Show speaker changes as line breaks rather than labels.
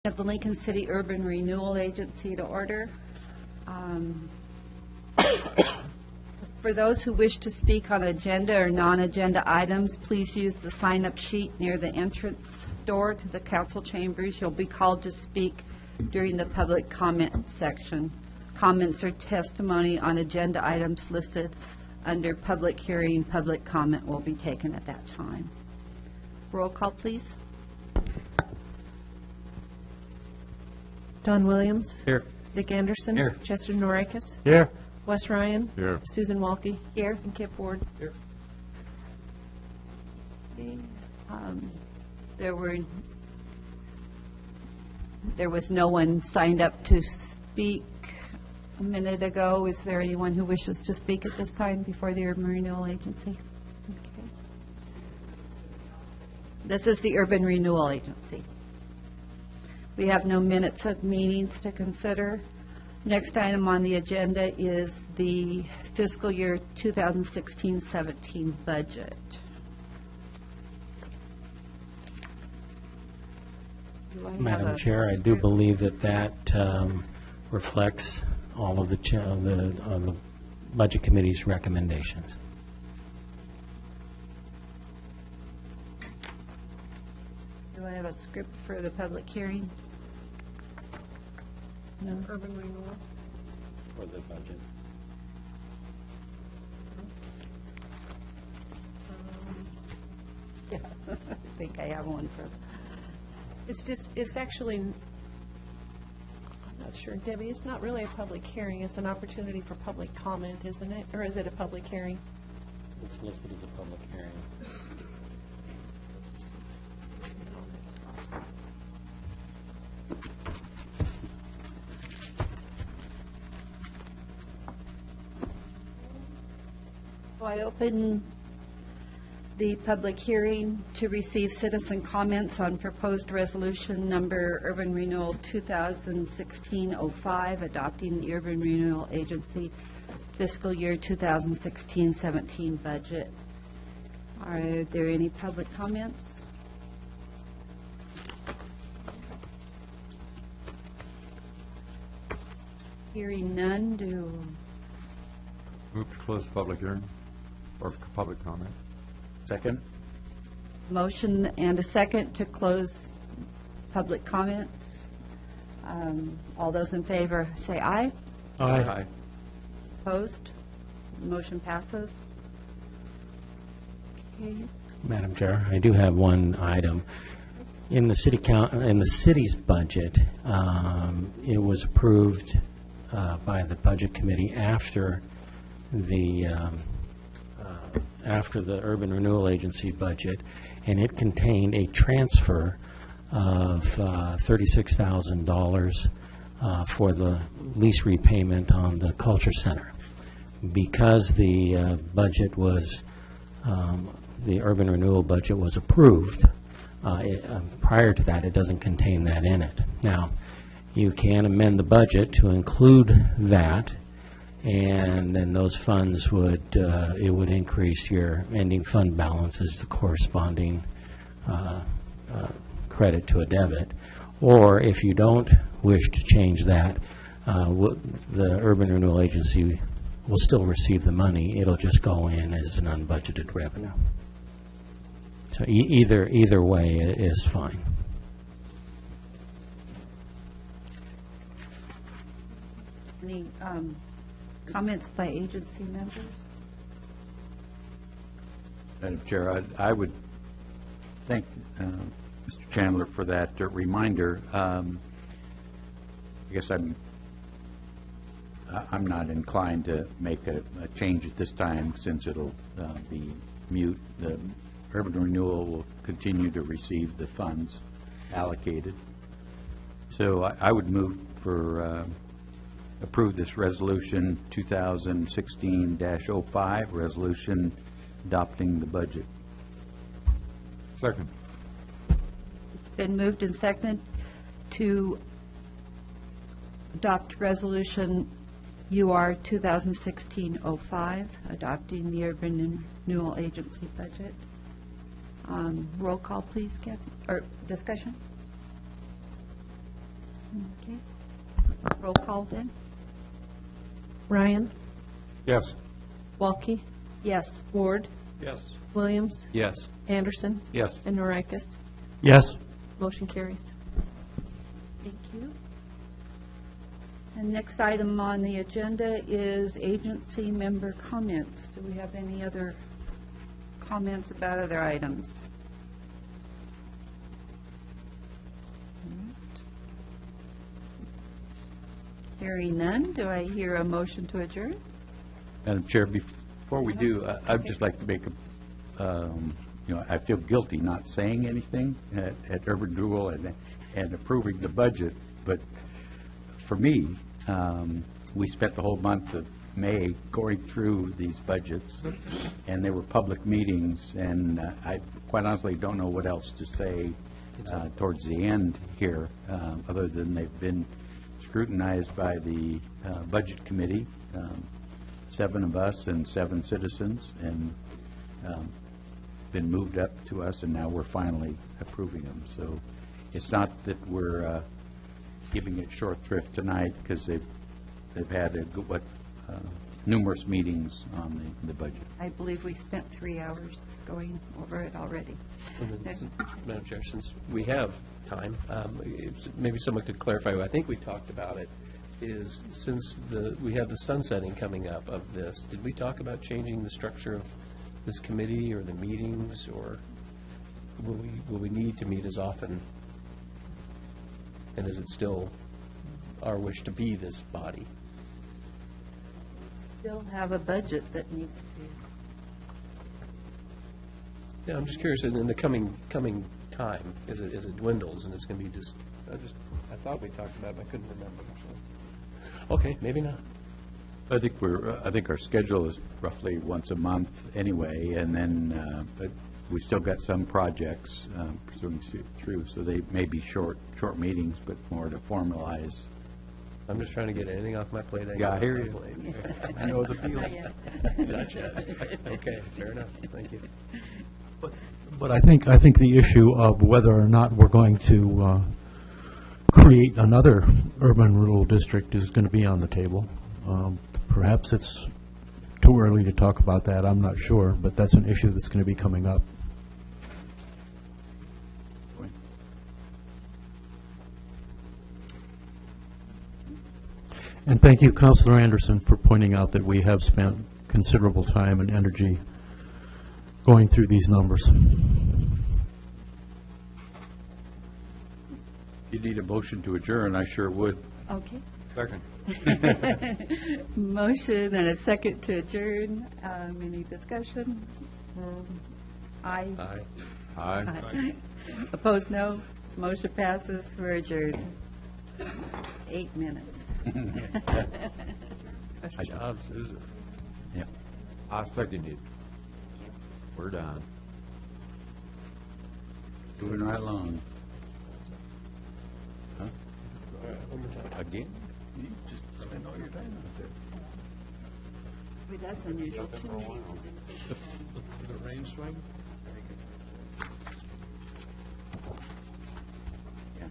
Of the Lincoln City Urban Renewal Agency to order. For those who wish to speak on agenda or non-agenda items, please use the sign-up sheet near the entrance door to the council chambers. You'll be called to speak during the public comment section. Comments or testimony on agenda items listed under public hearing, public comment will be taken at that time. Roll call, please.
Don Williams.
Here.
Dick Anderson.
Here.
Chester Norikis.
Here.
Wes Ryan.
Here.
Susan Walke.
Here.
And Kip Ward.
Here.
There was no one signed up to speak a minute ago. Is there anyone who wishes to speak at this time before the Urban Renewal Agency? Okay. This is the Urban Renewal Agency. We have no minutes of meetings to consider. Next item on the agenda is the fiscal year 2016-17 budget.
Madam Chair, I do believe that reflects all of the Budget Committee's recommendations.
Do I have a script for the public hearing? No.
Urban Renewal.
For the budget.
Yeah, I think I have one for.
It's actually, I'm not sure, Debbie, it's not really a public hearing. It's an opportunity for public comment, isn't it? Or is it a public hearing?
It's listed as a public hearing.
So I open the public hearing to receive citizen comments on proposed resolution number Urban Renewal 2016-05, adopting the Urban Renewal Agency fiscal year 2016-17 budget. Are there any public comments? Hearing none,
Move to close the public hearing or public comment.
Second?
motion and a second to close public comments. All those in favor say aye.
Aye.
Opposed? Motion passes. Okay.
Madam Chair, I do have one item. In the city's budget, it was approved by the Budget Committee after the Urban Renewal Agency budget, and it contained a transfer of $36,000 for the lease repayment on the Culture Center. Because the budget was, the Urban Renewal budget was approved, prior to that, it doesn't contain that in it. Now, you can amend the budget to include that, and then those funds would, it would increase your ending fund balance as the corresponding credit to a debit. Or if you don't wish to change that, the Urban Renewal Agency will still receive the money. It'll just go in as an unbudgeted revenue. So either way is fine.
Any comments by agency members?
Madam Chair, I would thank Mr. Chandler for that reminder. I guess I'm not inclined to make a change at this time, since it'll be mute. The Urban Renewal will continue to receive the funds allocated. So I would move for approve this resolution 2016-05, resolution adopting the budget.
Second.
It's been moved and seconded to adopt resolution UR 2016-05, adopting the Urban Renewal Agency budget. Roll call, please, Kevin, or discussion? Okay. Roll call then?
Ryan,
Yes.
Walke,
Yes.
Ward,
Yes.
Williams,
Yes.
Anderson,
Yes.
and Norikis.
Yes.
Motion carries.
Thank you. And next item on the agenda is agency member comments. Do we have any other comments about other items? Hearing none, do I hear a motion to adjourn?
Madam Chair, before we do, I'd just like to make I feel guilty not saying anything at Urban Renewal and approving the budget, but for me, we spent the whole month of May going through these budgets, and they were public meetings, and I quite honestly don't know what else to say towards the end here, other than they've been scrutinized by the Budget Committee, 7 of us and 7 citizens, and been moved up to us, and now we're finally approving them. So it's not that we're giving it short thrift tonight, because they've had numerous meetings on the budget.
I believe we spent 3 hours going over it already.
Madam Chair, since we have time, maybe someone could clarify, I think we talked about it, is since we have the sunsetting coming up of this, did we talk about changing the structure of this committee or the meetings, or will we need to meet as often? And is it still our wish to be this body?
Still have a budget that needs to.
Yeah, I'm just curious, in the coming time, as it dwindles, and it's going to be just, I thought we talked about it, but I couldn't remember. So. Okay, maybe not.
I think our schedule is roughly once a month anyway, and then, but we still got some projects pursuing through, so they may be short meetings, but more to formalize.
I'm just trying to get anything off my plate.
Yeah, I hear you. I know the feeling.
Not yet. Okay, fair enough. Thank you.
But I think the issue of whether or not we're going to create another urban rural district is going to be on the table. Perhaps it's too early to talk about that, I'm not sure, but that's an issue that's going to be coming up. And thank you, Councilor Anderson, for pointing out that we have spent considerable time and energy going through these numbers.
You need a motion to adjourn, I sure would.
Okay.
Second.
Motion and a second to adjourn. Any discussion? Aye.
Aye.
Aye.
Opposed, no. Motion passes. We're adjourned. 8 minutes.
Nice job, Susan.
Yeah.
I second it. We're done.
Moving right along.
All right, one more time.
Again? You just spend all your time out there.
Wait, that's unusual.
The rain swing?
Yeah.